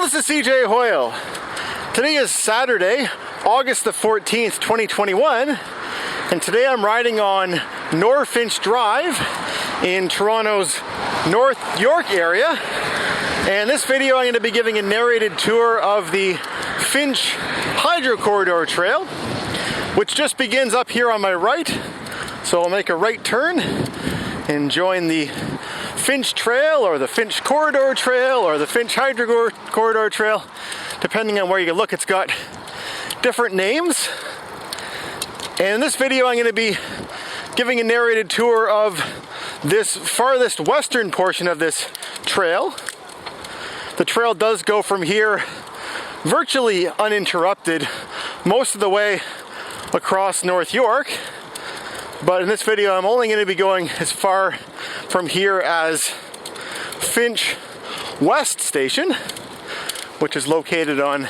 this is cjhoyle. Today is Saturday, August the 14th, 2021, and today I'm riding on Norfinch Drive in Toronto's North York area. And this video I'm going to be giving a narrated tour of the Finch Corridor Trail, which just begins up here on my right. So I'll make a right turn and join the Finch Trail or the Finch Corridor Trail or the Finch Corridor Trail. Depending on where you look, it's got different names. And in this video I'm going to be giving a narrated tour of this farthest western portion of this trail. The trail does go from here virtually uninterrupted most of the way across North York. But in this video I'm only going to be going as far from here as Finch West Station, which is located on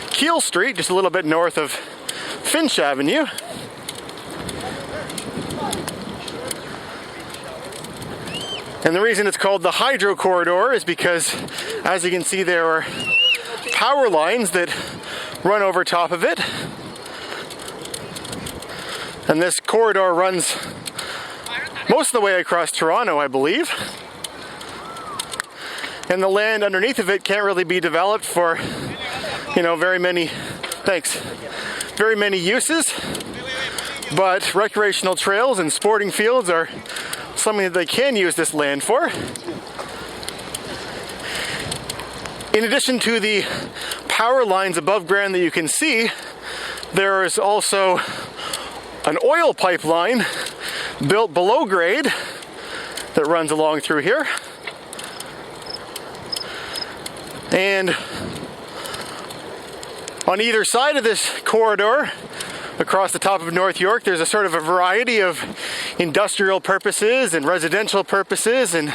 Keele Street, just a little bit north of Finch Avenue. And the reason it's called the Hydro Corridor is because, as you can see, there are power lines that run over top of it. And this corridor runs most of the way across Toronto, I believe. And the land underneath of it can't really be developed for, very many uses. But recreational trails and sporting fields are something that they can use this land for. In addition to the power lines above ground that you can see, there is also an oil pipeline built below grade that runs along through here. And on either side of this corridor, across the top of North York, there's a sort of a variety of industrial purposes and residential purposes and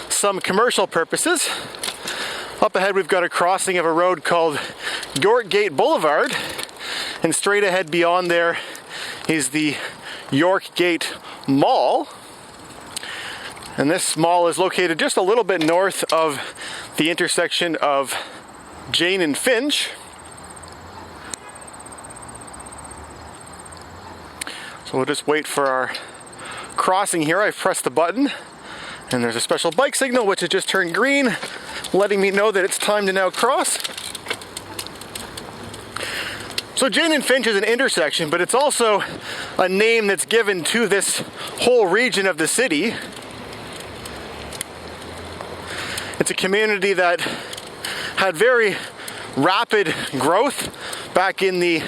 some commercial purposes. Up ahead we've got a crossing of a road called York Gate Boulevard, and straight ahead beyond there is the York Gate Mall. And this mall is located just a little bit north of the intersection of Jane and Finch. So we'll just wait for our crossing here. I've pressed the button and there's a special bike signal which has just turned green, letting me know that it's time to now cross. So Jane and Finch is an intersection, but it's also a name that's given to this whole region of the city. It's a community that had very rapid growth back in the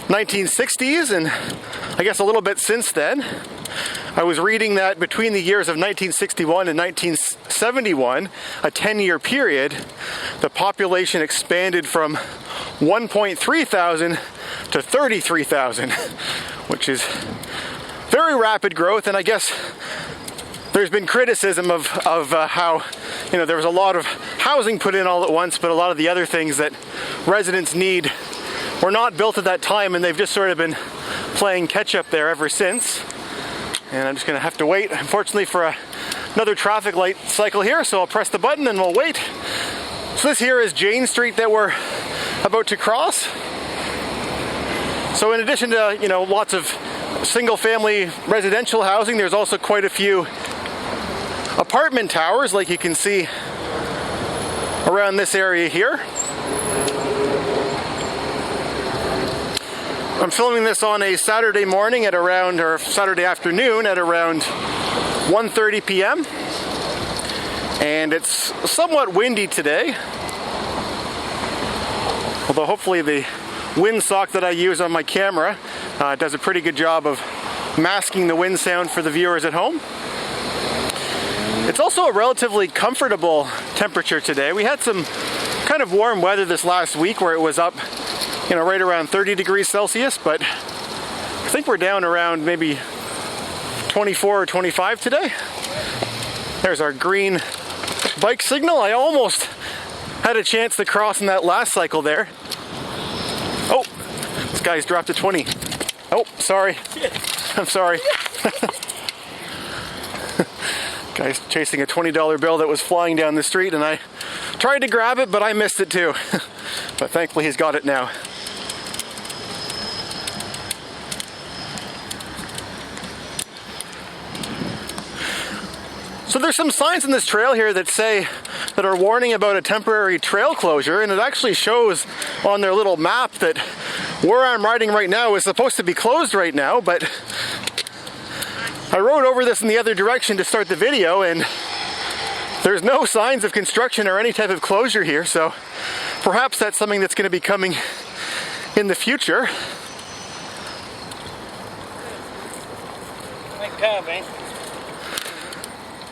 1960s, and I guess a little bit since then. I was reading that between the years of 1961 and 1971, a 10-year period, the population expanded from 1.3 thousand to 33,000, which is very rapid growth. And I guess there's been criticism of how, there was a lot of housing put in all at once, but a lot of the other things that residents need were not built at that time, and they've just sort of been playing catch up there ever since. And I'm just going to have to wait, unfortunately, for another traffic light cycle here, so I'll press the button and we'll wait. So this here is Jane Street that we're about to cross. So in addition to, lots of single-family residential housing, there's also quite a few apartment towers, like you can see around this area here. I'm filming this on a Saturday morning at around, or Saturday afternoon at around 1:30 p.m. And it's somewhat windy today. Although hopefully the windsock that I use on my camera does a pretty good job of masking the wind sound for the viewers at home. It's also a relatively comfortable temperature today. We had some kind of warm weather this last week where it was up right around 30 degrees Celsius, but I think we're down around maybe 24 or 25 today. There's our green bike signal. I almost had a chance to cross in that last cycle there. Oh, this guy's dropped a 20. Oh, sorry. I'm sorry. Guy's chasing a $20 bill that was flying down the street, and I Tried to grab it, but I missed it too. But thankfully he's got it now. So there's some signs in this trail here that are warning about a temporary trail closure, and it actually shows on their little map that where I'm riding right now is supposed to be closed right now, but I rode over this in the other direction to start the video, and there's no signs of construction or any type of closure here, so perhaps that's something that's going to be coming in the future.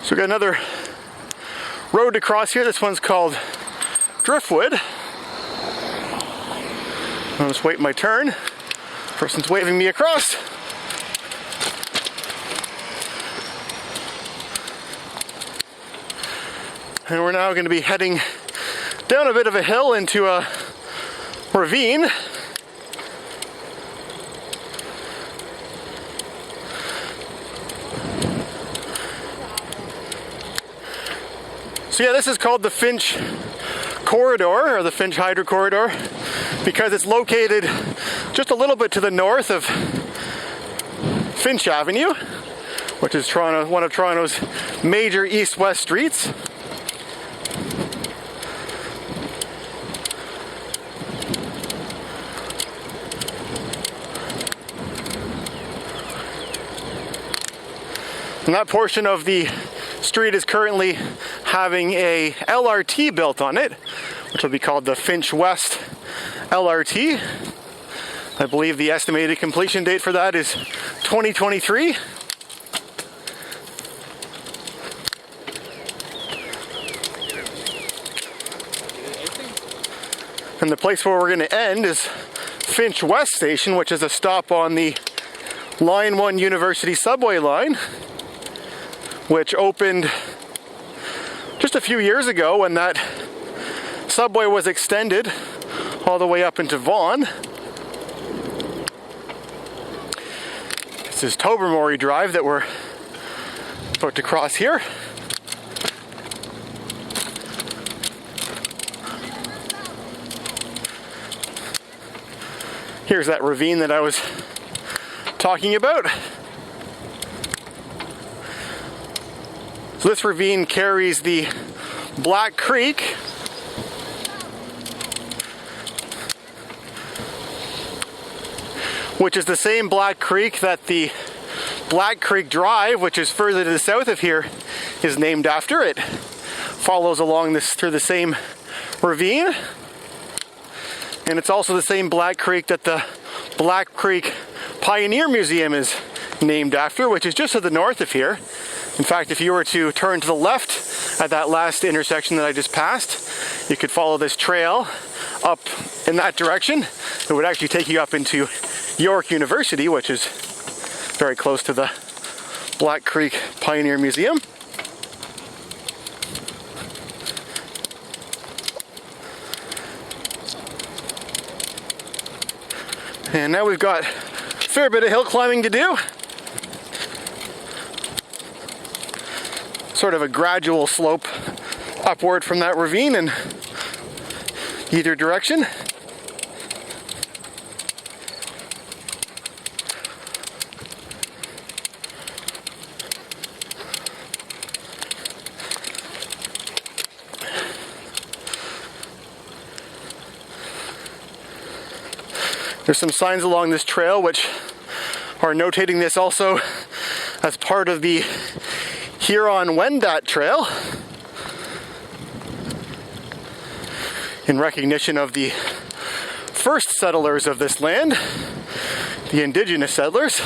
So we got another road to cross here. This one's called Driftwood. I'll just wait my turn. Person's waving me across. And we're now going to be heading down a bit of a hill into a ravine. So yeah, this is called the Finch Corridor, or the Finch Hydro Corridor, because it's located just a little bit to the north of Finch Avenue, which is one of Toronto's major east-west streets. And that portion of the street is currently having a LRT built on it, which will be called the Finch West LRT. I believe the estimated completion date for that is 2023. And the place where we're going to end is Finch West Station, which is a stop on the Line 1 University subway line, which opened just a few years ago when that subway was extended all the way up into Vaughan. This is Tobermory Drive that we're about to cross here. Here's that ravine that I was talking about. So this ravine carries the Black Creek, which is the same Black Creek that the Black Creek Drive, which is further to the south of here, is named after. It follows along this through the same ravine, and it's also the same Black Creek that the Black Creek Pioneer Museum is named after, which is just to the north of here. In fact, if you were to turn to the left at that last intersection that I just passed, you could follow this trail up in that direction. It would actually take you up into Yonge University, which is very close to the Black Creek Pioneer Museum. And now we've got a fair bit of hill climbing to do. Sort of a gradual slope upward from that ravine in either direction. There's some signs along this trail which are notating this also as part of the Huron-Wendat Trail, in recognition of the first settlers of this land, the indigenous settlers.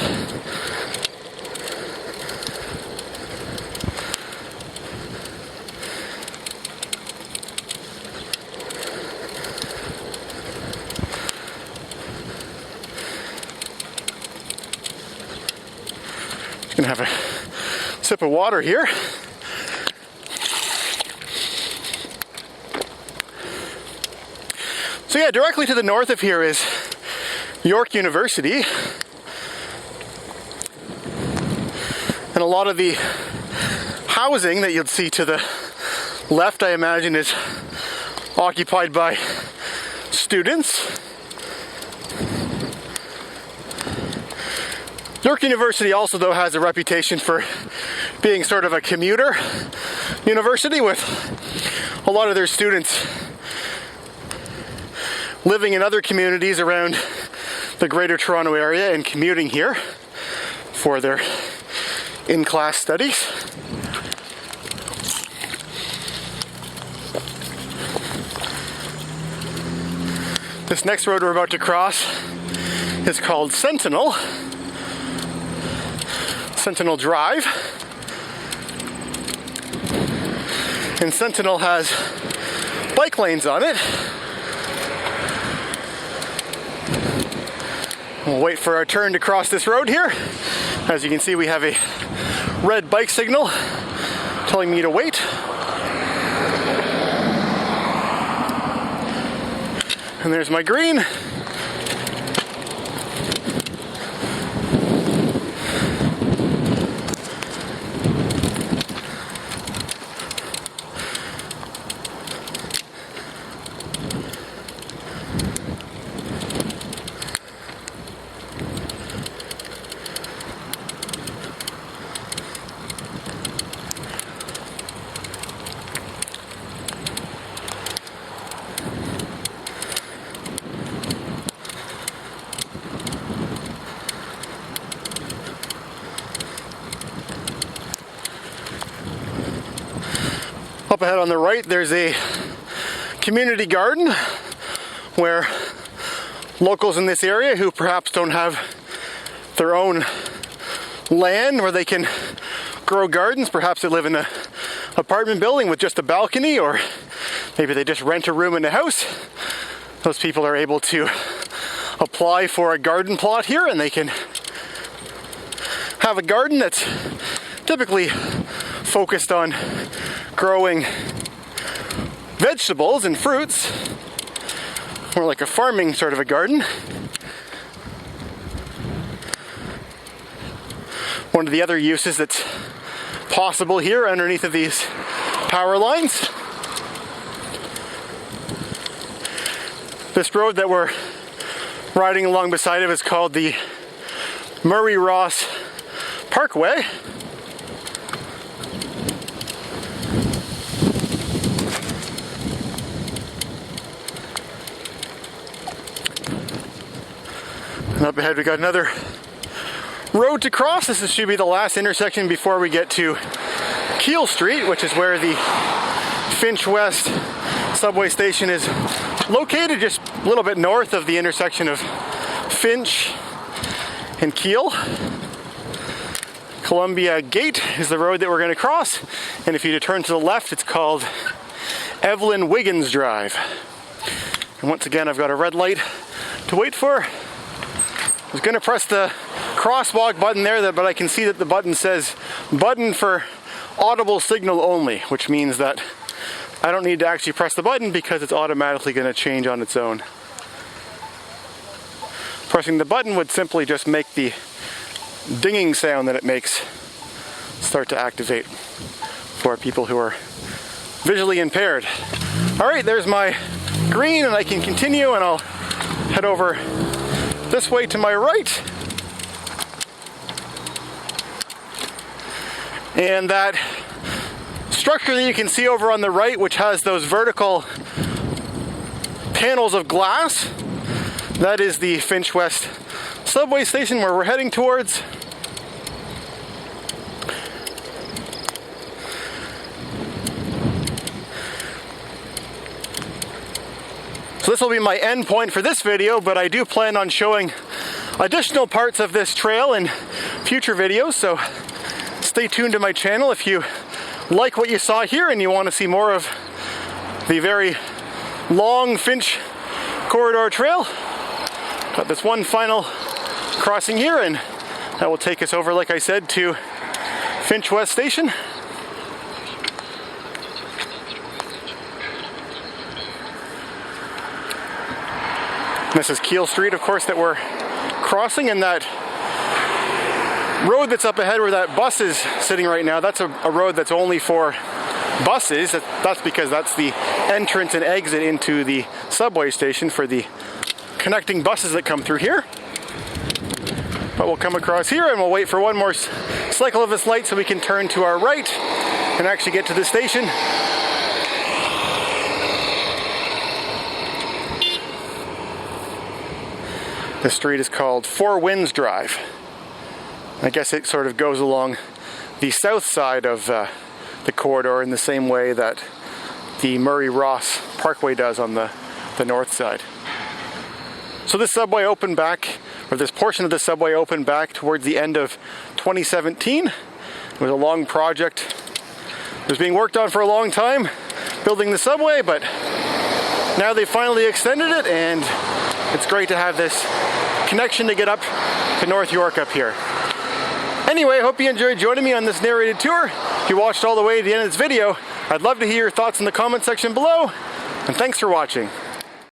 Just gonna have a sip of water here. So yeah, directly to the north of here is Yonge University. And a lot of the housing that you'll see to the left, I imagine, is occupied by students. York University also, though, has a reputation for being sort of a commuter university, with a lot of their students living in other communities around the Greater Toronto area and commuting here for their in-class studies. This next road we're about to cross is called Sentinel Drive. And Sentinel has bike lanes on it. We'll wait for our turn to cross this road here. As you can see, we have a red bike signal telling me to wait. And there's my green. Up ahead on the right, there's a community garden where locals in this area who perhaps don't have their own land where they can grow gardens, perhaps they live in an apartment building with just a balcony, or maybe they just rent a room in a house. Those people are able to apply for a garden plot here, and they can have a garden that's typically focused on growing vegetables and fruits, more like a farming sort of a garden. One of the other uses that's possible here underneath of these power lines. This road that we're riding along beside of is called the Murray Ross Parkway. And up ahead we got another road to cross. This should be the last intersection before we get to Keele Street, which is where the Finch West subway station is located, just a little bit north of the intersection of Finch and Keele. Columbia Gate is the road that we're going to cross, and if you turn to the left, it's called Evelyn Wiggins Drive. And once again, I've got a red light to wait for. I was going to press the crosswalk button there, but I can see that the button says button for audible signal only, which means that I don't need to actually press the button because it's automatically going to change on its own. Pressing the button would simply just make the dinging sound that it makes start to activate for people who are visually impaired. Alright, there's my green, and I can continue, and I'll head over this way to my right. And that structure that you can see over on the right, which has those vertical panels of glass, that is the Finch West subway station where we're heading towards. So this will be my end point for this video, but I do plan on showing additional parts of this trail in future videos, so stay tuned to my channel if you like what you saw here and you want to see more of the very long Finch Corridor Trail. Got this one final crossing here, and that will take us over, like I said, to Finch West Station. This is Keele Street, of course, that we're crossing, and that road that's up ahead where that bus is sitting right now, that's a road that's only for buses. That's because that's the entrance and exit into the subway station for the connecting buses that come through here. But we'll come across here and we'll wait for one more cycle of this light so we can turn to our right and actually get to the station. The street is called Four Winds Drive. I guess it sort of goes along the south side of the corridor in the same way that the Murray-Ross Parkway does on the north side. So this subway opened back, or this portion of the subway opened back towards the end of 2017. It was a long project. It was being worked on for a long time, building the subway, but now they finally extended it, and it's great to have this connection to get up to North York up here. Anyway, I hope you enjoyed joining me on this narrated tour. If you watched all the way to the end of this video, I'd love to hear your thoughts in the comment section below, and thanks for watching.